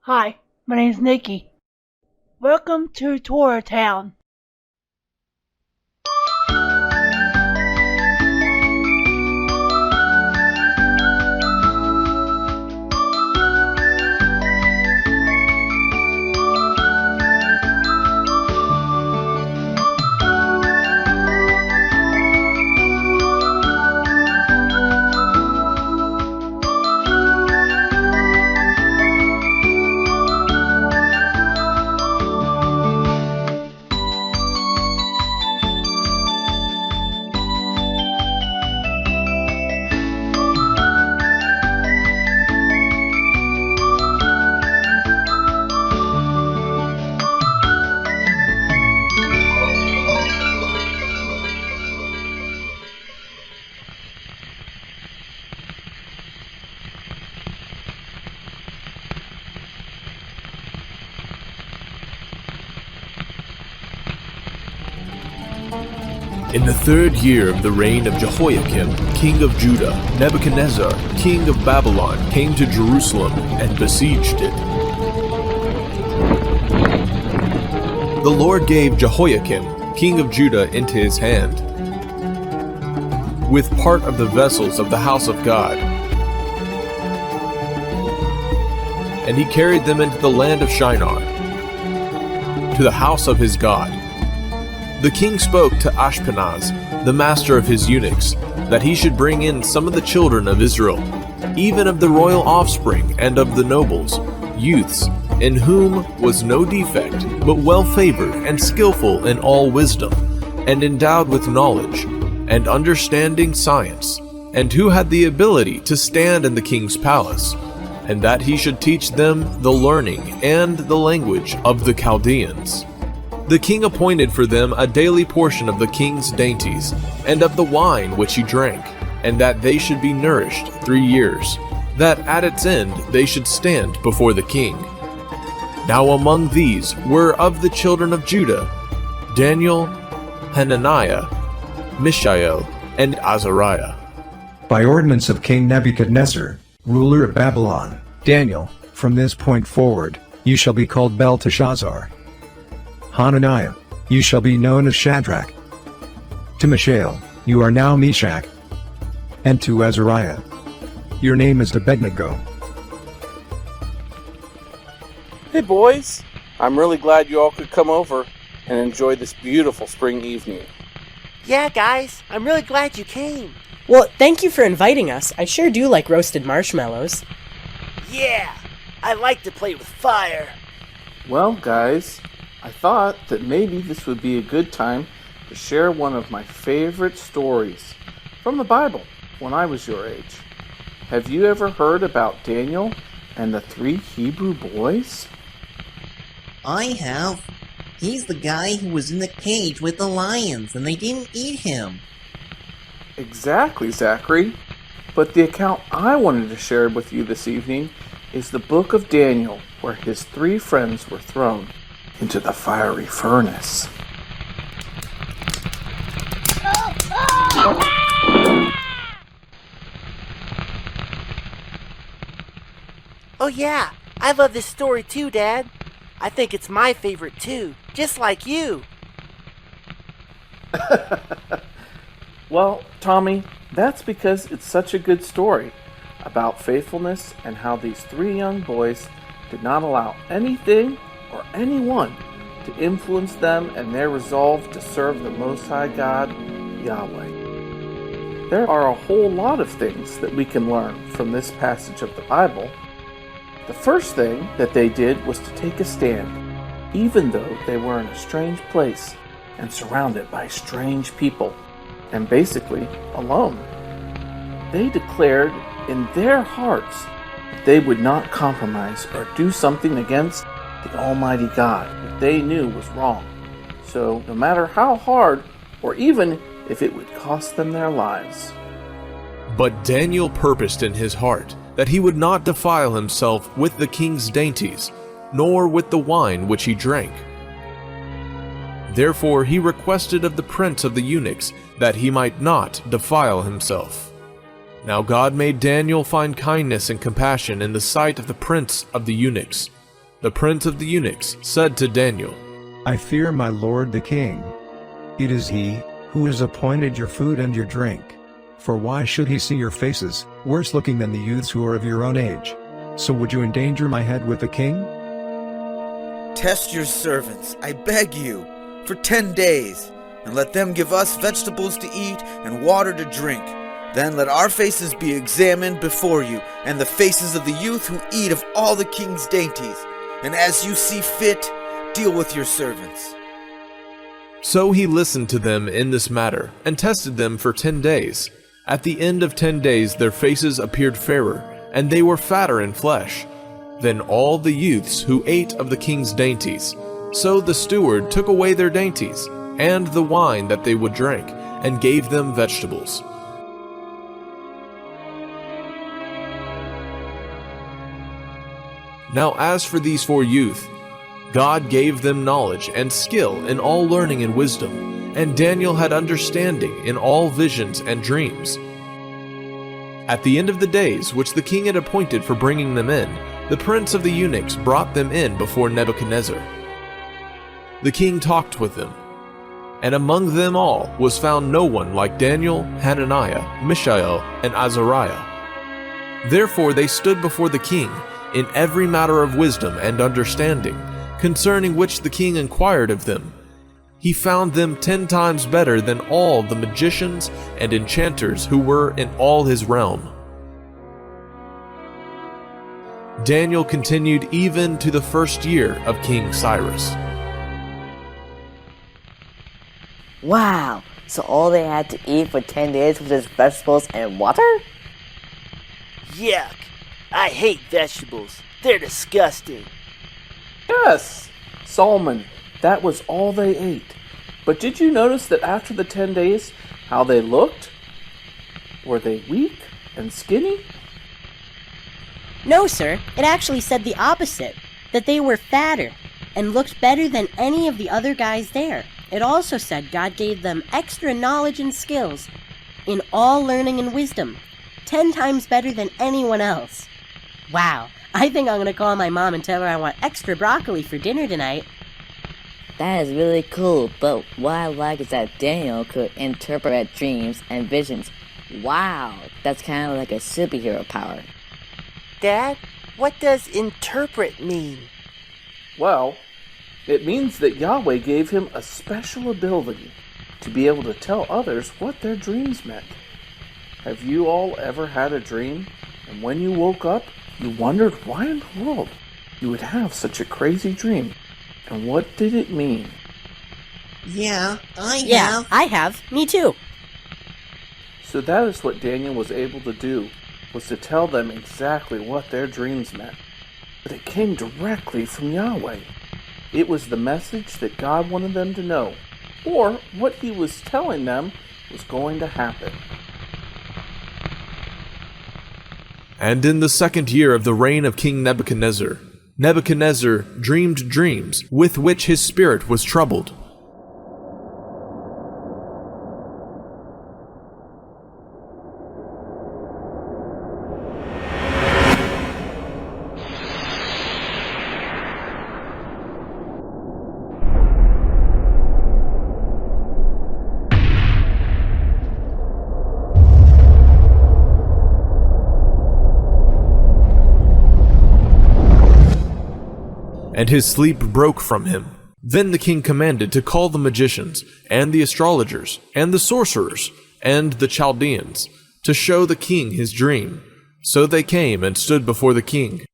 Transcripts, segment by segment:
Hi, my name's Nikki. Welcome to Torah Town. In the third year of the reign of Jehoiakim, king of Judah, Nebuchadnezzar, king of Babylon, came to Jerusalem and besieged it. The Lord gave Jehoiakim, king of Judah, into his hand, with part of the vessels of the house of God. And he carried them into the land of Shinar, to the house of his God. The king spoke to Ashpenaz, the master of his eunuchs, that he should bring in some of the children of Israel, even of the royal offspring and of the nobles, youths, in whom was no defect, but well-favored and skillful in all wisdom, and endowed with knowledge, and understanding science, and who had the ability to stand in the king's palace, and that he should teach them the learning and the language of the Chaldeans. The king appointed for them a daily portion of the king's dainties, and of the wine which he drank, and that they should be nourished 3 years, that at its end they should stand before the king. Now among these were of the children of Judah, Daniel, Hananiah, Mishael, and Azariah. By ordinance of King Nebuchadnezzar, ruler of Babylon, Daniel, from this point forward, you shall be called Belteshazzar. Hananiah, you shall be known as Shadrach. To Mishael, you are now Meshach. And to Azariah, your name is Abednego. Hey boys, I'm really glad you all could come over and enjoy this beautiful spring evening. Yeah, guys, I'm really glad you came. Well, thank you for inviting us. I sure do like roasted marshmallows. Yeah, I like to play with fire. Well, guys, I thought that maybe this would be a good time to share one of my favorite stories from the Bible when I was your age. Have you ever heard about Daniel and the 3 Hebrew boys? I have. He's the guy who was in the cage with the lions and they didn't eat him. Exactly, Zachary. But the account I wanted to share with you this evening is the book of Daniel, where his 3 friends were thrown into the fiery furnace. Oh yeah, I love this story too, Dad. I think it's my favorite too, just like you. Well, Tommy, that's because it's such a good story about faithfulness and how these 3 young boys did not allow anything or anyone to influence them and their resolve to serve the Most High God, Yahweh. There are a whole lot of things that we can learn from this passage of the Bible. The first thing that they did was to take a stand, even though they were in a strange place and surrounded by strange people, and basically alone. They declared in their hearts that they would not compromise or do something against the Almighty God that they knew was wrong. So no matter how hard, or even if it would cost them their lives. But Daniel purposed in his heart that he would not defile himself with the king's dainties, nor with the wine which he drank. Therefore he requested of the prince of the eunuchs that he might not defile himself. Now God made Daniel find kindness and compassion in the sight of the prince of the eunuchs, the prince of the eunuchs said to Daniel, I fear my lord the king. It is he who has appointed your food and your drink. For why should he see your faces, worse looking than the youths who are of your own age? So would you endanger my head with the king? Test your servants, I beg you, for 10 days, and let them give us vegetables to eat and water to drink. Then let our faces be examined before you, and the faces of the youth who eat of all the king's dainties. And as you see fit, deal with your servants. So he listened to them in this matter, and tested them for 10 days. At the end of 10 days their faces appeared fairer, and they were fatter in flesh than all the youths who ate of the king's dainties. So the steward took away their dainties, and the wine that they would drink, and gave them vegetables. Now as for these 4 youth, God gave them knowledge and skill in all learning and wisdom, and Daniel had understanding in all visions and dreams. At the end of the days which the king had appointed for bringing them in, the prince of the eunuchs brought them in before Nebuchadnezzar. The king talked with them, and among them all was found no one like Daniel, Hananiah, Mishael, and Azariah. Therefore they stood before the king in every matter of wisdom and understanding, concerning which the king inquired of them. He found them 10 times better than all the magicians and enchanters who were in all his realm. Daniel continued even to the 1st year of King Cyrus. Wow, so all they had to eat for 10 days was just vegetables and water? Yuck! I hate vegetables. They're disgusting. Yes, Solomon, that was all they ate. But did you notice that after the 10 days, how they looked? Were they weak and skinny? No, sir. It actually said the opposite, that they were fatter and looked better than any of the other guys there. It also said God gave them extra knowledge and skills in all learning and wisdom, 10 times better than anyone else. Wow, I think I'm going to call my mom and tell her I want extra broccoli for dinner tonight. That is really cool, but what I like is that Daniel could interpret dreams and visions. Wow, that's kind of like a superhero power. Dad, what does interpret mean? Well, it means that Yahweh gave him a special ability to be able to tell others what their dreams meant. Have you all ever had a dream, and when you woke up, you wondered why in the world you would have such a crazy dream, and what did it mean? Yeah, I have. Me too. So that is what Daniel was able to do, was to tell them exactly what their dreams meant. But it came directly from Yahweh. It was the message that God wanted them to know, or what he was telling them was going to happen. And in the 2nd year of the reign of King Nebuchadnezzar, Nebuchadnezzar dreamed dreams with which his spirit was troubled. And his sleep broke from him. Then the king commanded to call the magicians, and the astrologers, and the sorcerers, and the Chaldeans, to show the king his dream. So they came and stood before the king.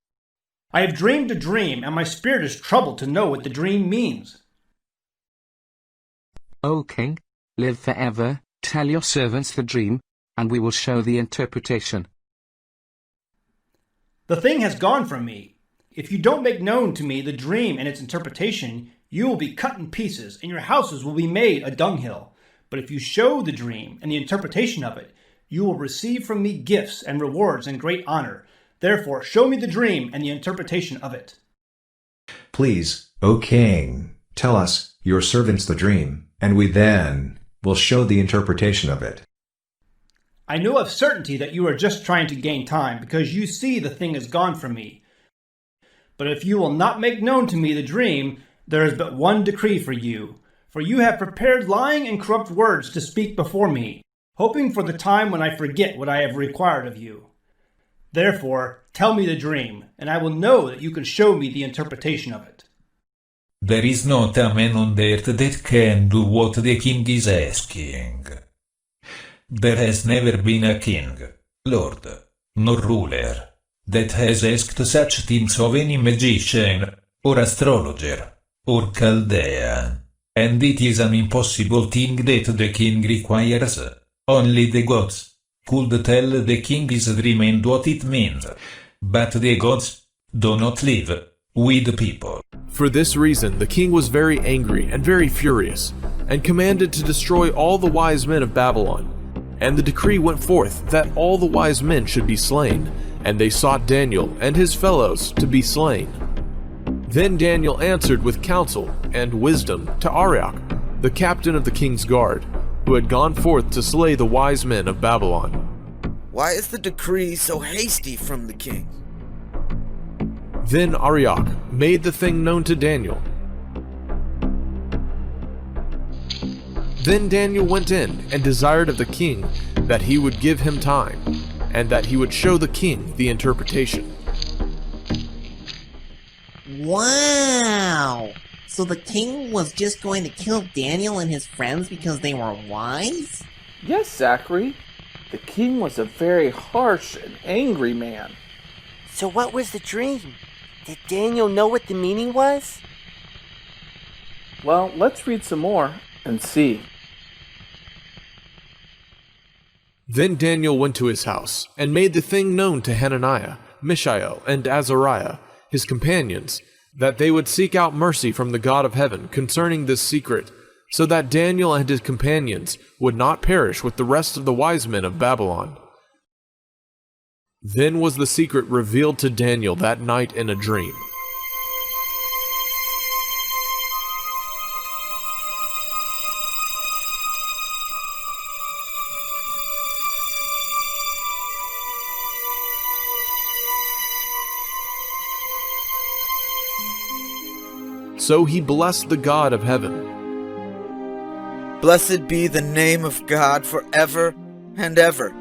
I have dreamed a dream, and my spirit is troubled to know what the dream means. O king, live forever, tell your servants the dream, and we will show the interpretation. The thing has gone from me. If you don't make known to me the dream and its interpretation, you will be cut in pieces, and your houses will be made a dunghill. But if you show the dream and the interpretation of it, you will receive from me gifts and rewards and great honor. Therefore, show me the dream and the interpretation of it. Please, O king, tell us, your servants, the dream, and we then will show the interpretation of it. I know of certainty that you are just trying to gain time, because you see the thing has gone from me. But if you will not make known to me the dream, there is but one decree for you. For you have prepared lying and corrupt words to speak before me, hoping for the time when I forget what I have required of you. Therefore, tell me the dream, and I will know that you can show me the interpretation of it. There is not a man on earth that can do what the king is asking. There has never been a king, lord, nor ruler, that has asked such things of any magician, or astrologer, or Chaldean. And it is an impossible thing that the king requires. Only the gods could tell the king his dream and what it means. But the gods do not live with people. For this reason the king was very angry and very furious, and commanded to destroy all the wise men of Babylon. And the decree went forth that all the wise men should be slain, and they sought Daniel and his fellows to be slain. Then Daniel answered with counsel and wisdom to Arioch, the captain of the king's guard, who had gone forth to slay the wise men of Babylon. Why is the decree so hasty from the king? Then Arioch made the thing known to Daniel. Then Daniel went in and desired of the king that he would give him time, and that he would show the king the interpretation. Wow! So the king was just going to kill Daniel and his friends because they were wise? Yes, Zachary. The king was a very harsh and angry man. So what was the dream? Did Daniel know what the meaning was? Well, let's read some more and see. Then Daniel went to his house, and made the thing known to Hananiah, Mishael, and Azariah, his companions, that they would seek out mercy from the God of heaven concerning this secret, so that Daniel and his companions would not perish with the rest of the wise men of Babylon. Then was the secret revealed to Daniel that night in a dream. So he blessed the God of heaven. Blessed be the name of God forever and ever.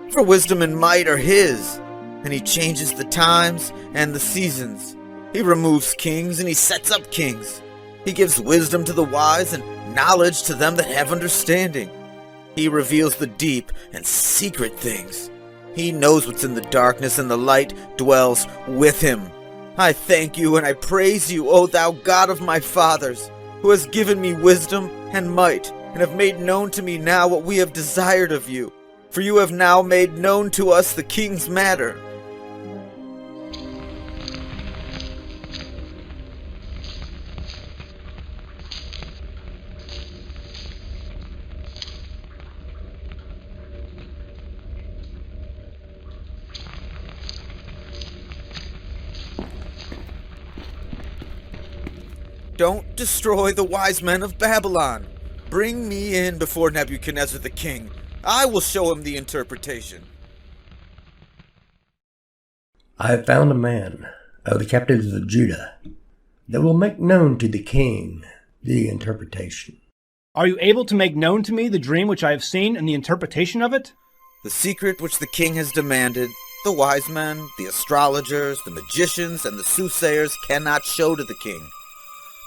For wisdom and might are his, and he changes the times and the seasons. He removes kings and he sets up kings. He gives wisdom to the wise and knowledge to them that have understanding. He reveals the deep and secret things. He knows what's in the darkness, and the light dwells with him. I thank you and I praise you, O thou God of my fathers, who has given me wisdom and might, and have made known to me now what we have desired of you. For you have now made known to us the king's matter. Don't destroy the wise men of Babylon. Bring me in before Nebuchadnezzar the king. I will show him the interpretation. I have found a man of the captives of Judah that will make known to the king the interpretation. Are you able to make known to me the dream which I have seen and the interpretation of it? The secret which the king has demanded, the wise men, the astrologers, the magicians, and the soothsayers cannot show to the king.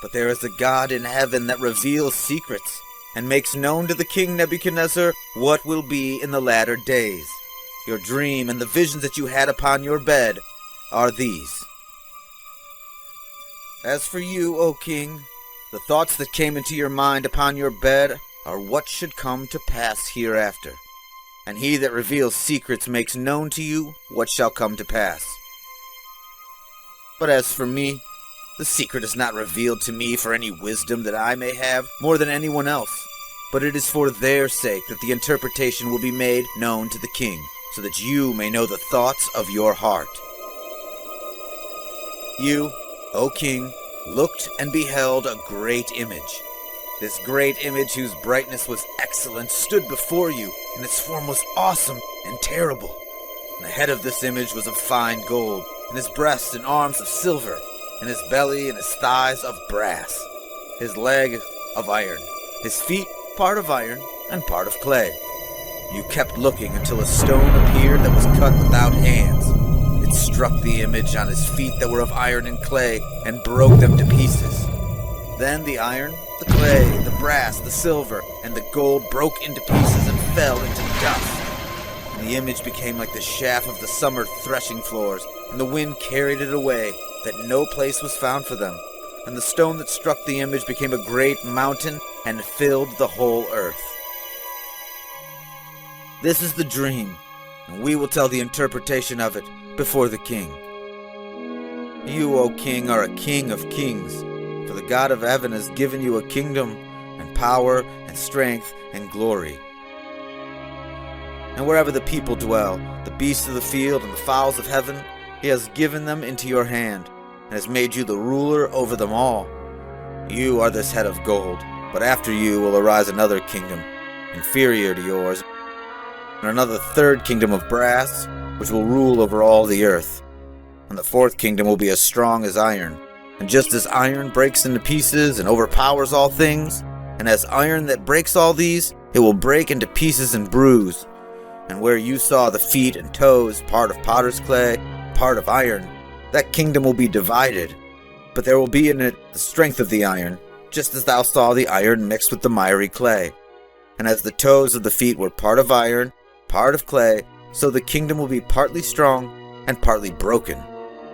But there is a God in heaven that reveals secrets, and makes known to the king Nebuchadnezzar what will be in the latter days. Your dream and the visions that you had upon your bed are these. As for you, O king, the thoughts that came into your mind upon your bed are what should come to pass hereafter. And he that reveals secrets makes known to you what shall come to pass. But as for me, the secret is not revealed to me for any wisdom that I may have more than anyone else, but it is for their sake that the interpretation will be made known to the king, so that you may know the thoughts of your heart. You, O king, looked and beheld a great image. This great image, whose brightness was excellent, stood before you, and its form was awesome and terrible. And the head of this image was of fine gold, and his breast and arms of silver, and his belly and his thighs of brass, his leg of iron, his feet part of iron and part of clay. You kept looking until a stone appeared that was cut without hands. It struck the image on his feet that were of iron and clay and broke them to pieces. Then the iron, the clay, the brass, the silver, and the gold broke into pieces and fell into the dust. And the image became like the chaff of the summer threshing floors, and the wind carried it away, that no place was found for them. And the stone that struck the image became a great mountain and filled the whole earth. This is the dream, and we will tell the interpretation of it before the king. You, O king, are a king of kings, for the God of heaven has given you a kingdom and power and strength and glory. And wherever the people dwell, the beasts of the field and the fowls of heaven, he has given them into your hand, and has made you the ruler over them all. You are this head of gold, but after you will arise another kingdom, inferior to yours, and another third kingdom of brass, which will rule over all the earth. And the fourth kingdom will be as strong as iron. And just as iron breaks into pieces and overpowers all things, and as iron that breaks all these, it will break into pieces and bruise. And where you saw the feet and toes, part of potter's clay, part of iron, that kingdom will be divided. But there will be in it the strength of the iron, just as thou saw the iron mixed with the miry clay. And as the toes of the feet were part of iron, part of clay, so the kingdom will be partly strong and partly broken.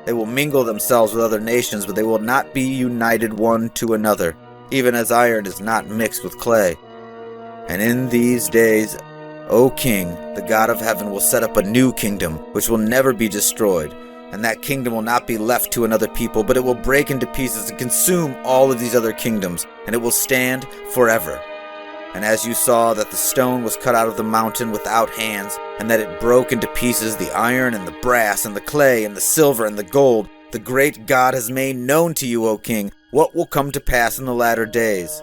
They will mingle themselves with other nations, but they will not be united one to another, even as iron is not mixed with clay. And in these days, O king, the God of heaven will set up a new kingdom, which will never be destroyed. And that kingdom will not be left to another people, but it will break into pieces and consume all of these other kingdoms, and it will stand forever. And as you saw that the stone was cut out of the mountain without hands, and that it broke into pieces the iron and the brass and the clay and the silver and the gold, the great God has made known to you, O king, what will come to pass in the latter days.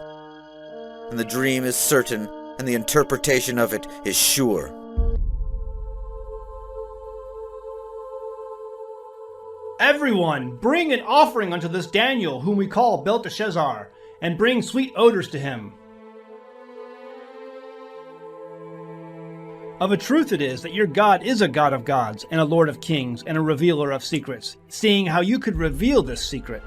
And the dream is certain, and the interpretation of it is sure. Everyone, bring an offering unto this Daniel, whom we call Belteshazzar, and bring sweet odors to him. Of a truth it is that your God is a God of gods, and a Lord of kings, and a revealer of secrets, seeing how you could reveal this secret.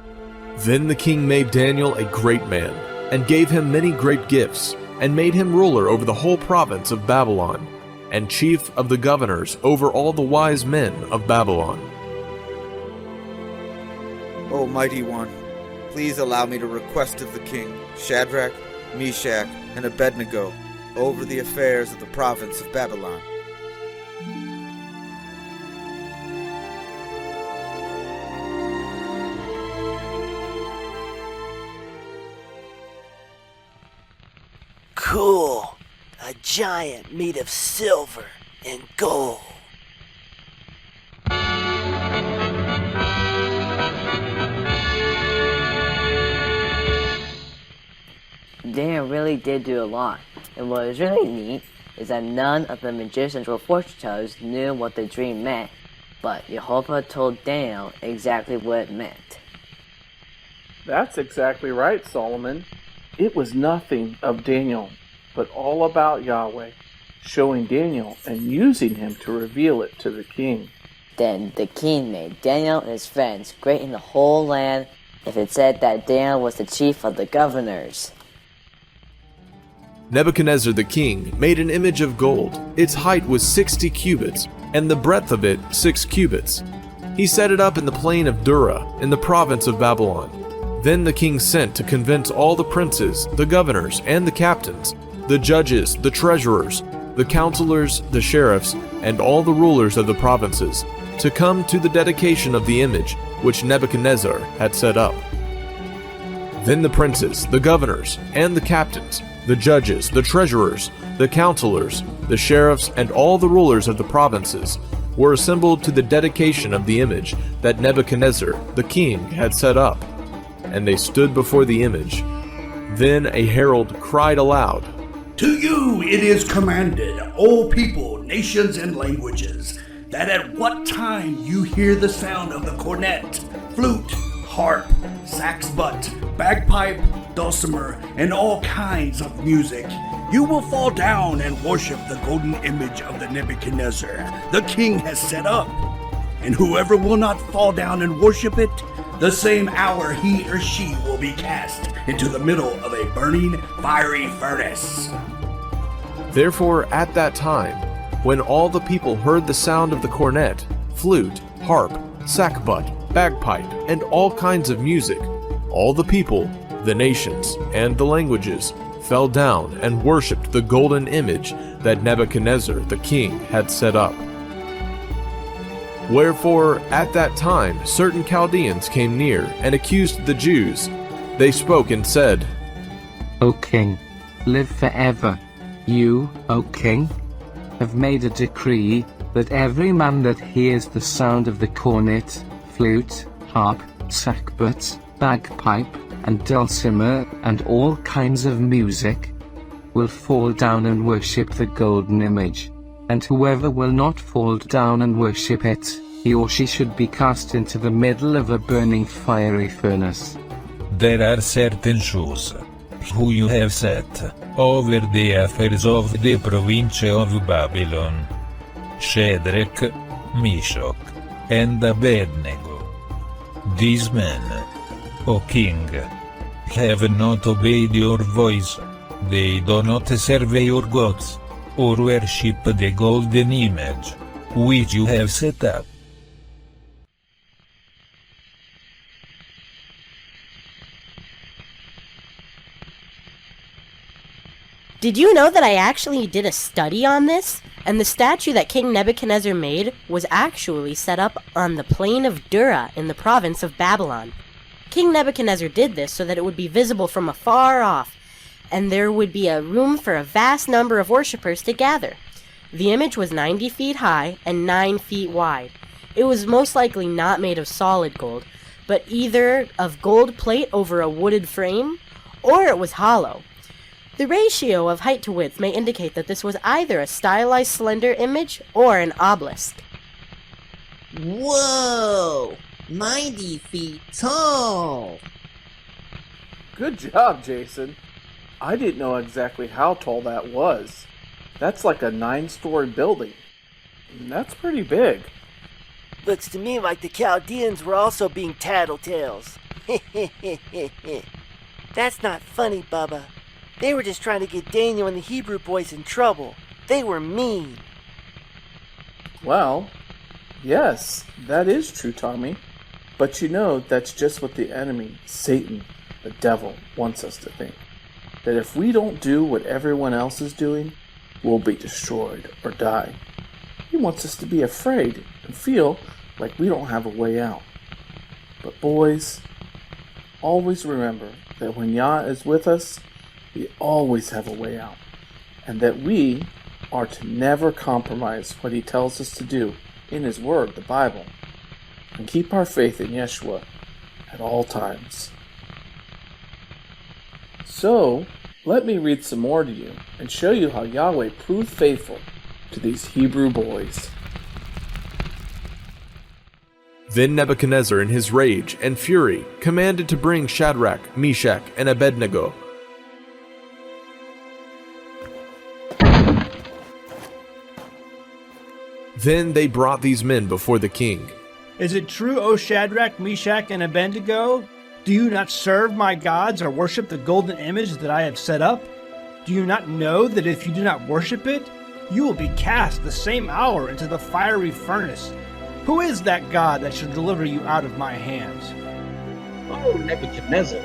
Then the king made Daniel a great man, and gave him many great gifts, and made him ruler over the whole province of Babylon, and chief of the governors over all the wise men of Babylon. O mighty one, please allow me to request of the king, Shadrach, Meshach, and Abednego, over the affairs of the province of Babylon. Cool. A giant made of silver and gold. Daniel really did do a lot, and what is really neat is that none of the magicians or fortune tellers knew what the dream meant, but Jehovah told Daniel exactly what it meant. That's exactly right, Solomon. It was nothing of Daniel, but all about Yahweh, showing Daniel and using him to reveal it to the king. Then the king made Daniel and his friends great in the whole land, if it said that Daniel was the chief of the governors. Nebuchadnezzar the king made an image of gold. Its height was 60 cubits, and the breadth of it 6 cubits. He set it up in the plain of Dura, in the province of Babylon. Then the king sent to convince all the princes, the governors, and the captains, the judges, the treasurers, the counselors, the sheriffs, and all the rulers of the provinces, to come to the dedication of the image which Nebuchadnezzar had set up. Then the princes, the governors, and the captains, the judges, the treasurers, the counselors, the sheriffs, and all the rulers of the provinces were assembled to the dedication of the image that Nebuchadnezzar the king had set up. And they stood before the image. Then a herald cried aloud, "To you it is commanded, O people, nations, and languages, that at what time you hear the sound of the cornet, flute, harp, saxbutt, bagpipe, dulcimer, and all kinds of music. You will fall down and worship the golden image of the Nebuchadnezzar the king has set up. And whoever will not fall down and worship it, the same hour he or she will be cast into the middle of a burning, fiery furnace. Therefore, at that time, when all the people heard the sound of the cornet, flute, harp, sackbut, bagpipe, and all kinds of music, all the people, the nations, and the languages fell down and worshipped the golden image that Nebuchadnezzar the king had set up. Wherefore, at that time, certain Chaldeans came near and accused the Jews. They spoke and said, O king, live forever. You, O king, have made a decree that every man that hears the sound of the cornet, flute, harp, sackbut, bagpipe, and dulcimer, and all kinds of music, will fall down and worship the golden image. And whoever will not fall down and worship it, he or she should be cast into the middle of a burning fiery furnace. There are certain Jews who you have set over the affairs of the province of Babylon: Shadrach, Meshach, and Abednego. These men, O king, have not obeyed your voice. They do not serve your gods, or worship the golden image, which you have set up. Did you know that I actually did a study on this? And the statue that King Nebuchadnezzar made was actually set up on the plain of Dura in the province of Babylon. King Nebuchadnezzar did this so that it would be visible from afar off, and there would be a room for a vast number of worshippers to gather. The image was 90 feet high and 9 feet wide. It was most likely not made of solid gold, but either of gold plate over a wooded frame, or it was hollow. The ratio of height to width may indicate that this was either a stylized slender image or an obelisk. Whoa! 90 feet tall! Good job, Jason. I didn't know exactly how tall that was. That's like a 9-story building. That's pretty big. Looks to me like the Chaldeans were also being tattletales. That's not funny, Bubba. They were just trying to get Daniel and the Hebrew boys in trouble. They were mean. Well, yes, that is true, Tommy. But you know, that's just what the enemy, Satan, the devil, wants us to think. That if we don't do what everyone else is doing, we'll be destroyed or die. He wants us to be afraid and feel like we don't have a way out. But boys, always remember that when Yah is with us, we always have a way out. And that we are to never compromise what he tells us to do in his word, the Bible. And keep our faith in Yeshua at all times. So, let me read some more to you and show you how Yahweh proved faithful to these Hebrew boys. Then Nebuchadnezzar in his rage and fury commanded to bring Shadrach, Meshach, and Abednego. Then they brought these men before the king. Is it true, O Shadrach, Meshach, and Abednego? Do you not serve my gods or worship the golden image that I have set up? Do you not know that if you do not worship it, you will be cast the same hour into the fiery furnace? Who is that God that shall deliver you out of my hands? Oh, Nebuchadnezzar,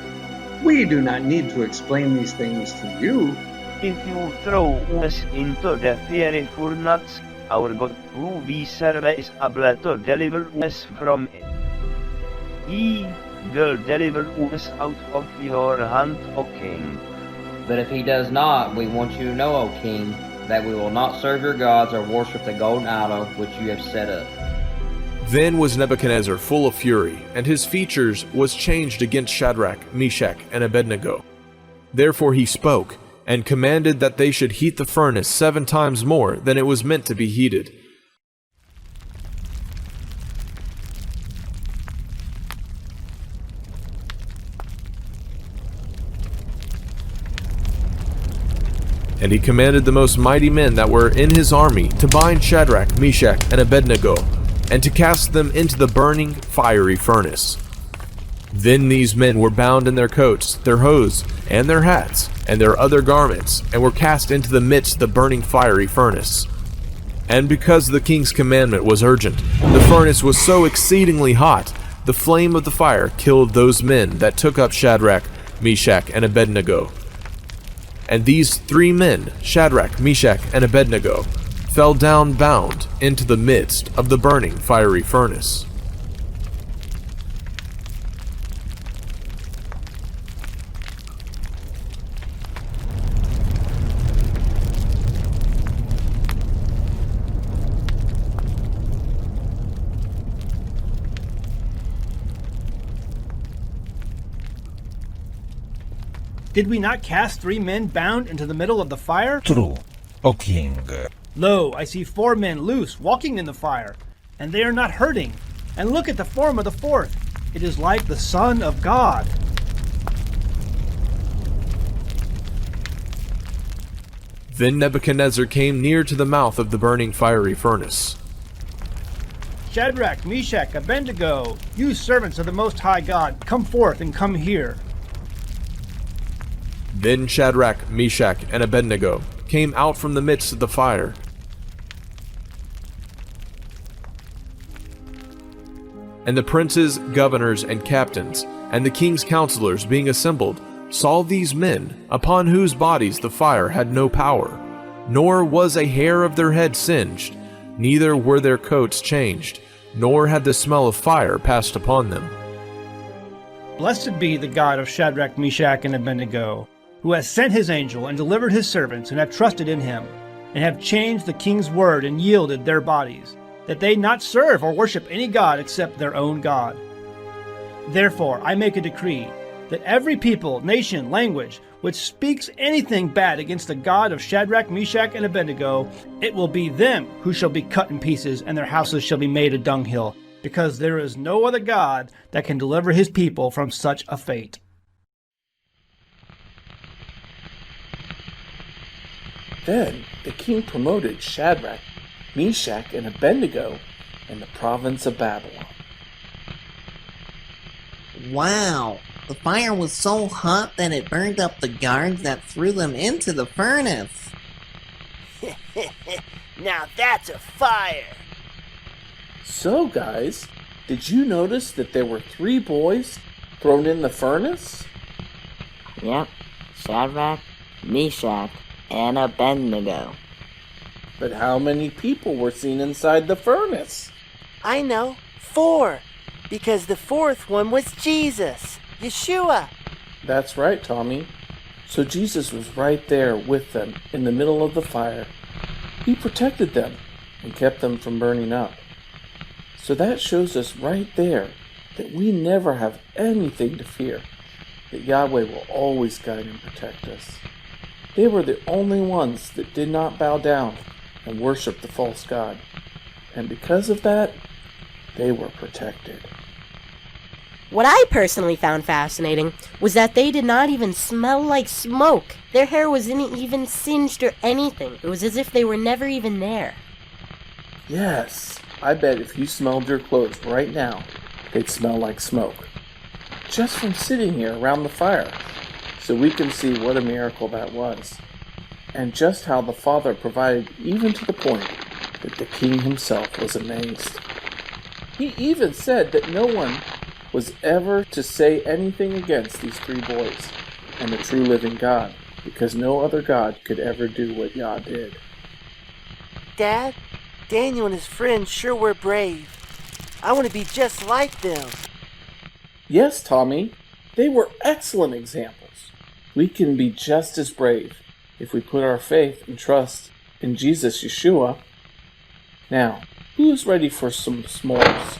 we do not need to explain these things to you. If you throw us into the fiery furnace, our God who we serve is able to deliver us from it. He will deliver us out of your hand, O king. But if he does not, we want you to know, O king, that we will not serve your gods or worship the golden idol which you have set up. Then was Nebuchadnezzar full of fury, and his features was changed against Shadrach, Meshach, and Abednego. Therefore he spoke, and commanded that they should heat the furnace 7 times more than it was meant to be heated. And he commanded the most mighty men that were in his army to bind Shadrach, Meshach, and Abednego, and to cast them into the burning, fiery furnace. Then these men were bound in their coats, their hose, and their hats, and their other garments, and were cast into the midst of the burning, fiery furnace. And because the king's commandment was urgent, the furnace was so exceedingly hot, the flame of the fire killed those men that took up Shadrach, Meshach, and Abednego. And these 3 men, Shadrach, Meshach, and Abednego, fell down bound into the midst of the burning fiery furnace. Did we not cast 3 men bound into the middle of the fire? True, O king. Lo, I see 4 men loose, walking in the fire, and they are not hurting. And look at the form of the 4th. It is like the Son of God. Then Nebuchadnezzar came near to the mouth of the burning fiery furnace. Shadrach, Meshach, Abednego, you servants of the Most High God, come forth and come here. Then Shadrach, Meshach, and Abednego came out from the midst of the fire. And the princes, governors, and captains, and the king's counselors being assembled, saw these men, upon whose bodies the fire had no power, nor was a hair of their head singed, neither were their coats changed, nor had the smell of fire passed upon them. Blessed be the God of Shadrach, Meshach, and Abednego, who has sent his angel and delivered his servants and have trusted in him, and have changed the king's word and yielded their bodies, that they not serve or worship any god except their own God. Therefore I make a decree that every people, nation, language, which speaks anything bad against the God of Shadrach, Meshach, and Abednego, it will be them who shall be cut in pieces, and their houses shall be made a dunghill, because there is no other God that can deliver his people from such a fate. Then the king promoted Shadrach, Meshach, and Abednego in the province of Babylon. Wow, the fire was so hot that it burned up the guards that threw them into the furnace. Now that's a fire! So guys, did you notice that there were 3 boys thrown in the furnace? Yep, Shadrach, Meshach, and Abednego. But how many people were seen inside the furnace? I know, 4, because the 4th one was Jesus, Yeshua. That's right, Tommy. So Jesus was right there with them in the middle of the fire. He protected them and kept them from burning up. So that shows us right there that we never have anything to fear, that Yahweh will always guide and protect us. They were the only ones that did not bow down and worship the false god, and because of that, they were protected. What I personally found fascinating was that they did not even smell like smoke. Their hair wasn't even singed or anything. It was as if they were never even there. Yes, I bet if you smelled your clothes right now, they'd smell like smoke. Just from sitting here around the fire. So we can see what a miracle that was, and just how the Father provided even to the point that the King himself was amazed. He even said that no one was ever to say anything against these 3 boys and the true living God, because no other God could ever do what Yah did. Dad, Daniel and his friends sure were brave. I want to be just like them. Yes, Tommy, they were excellent examples. We can be just as brave if we put our faith and trust in Jesus Yeshua. Now, who's ready for some s'mores?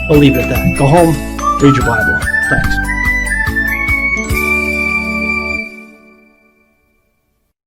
I'll leave it at that. Go home, read your Bible. Thanks.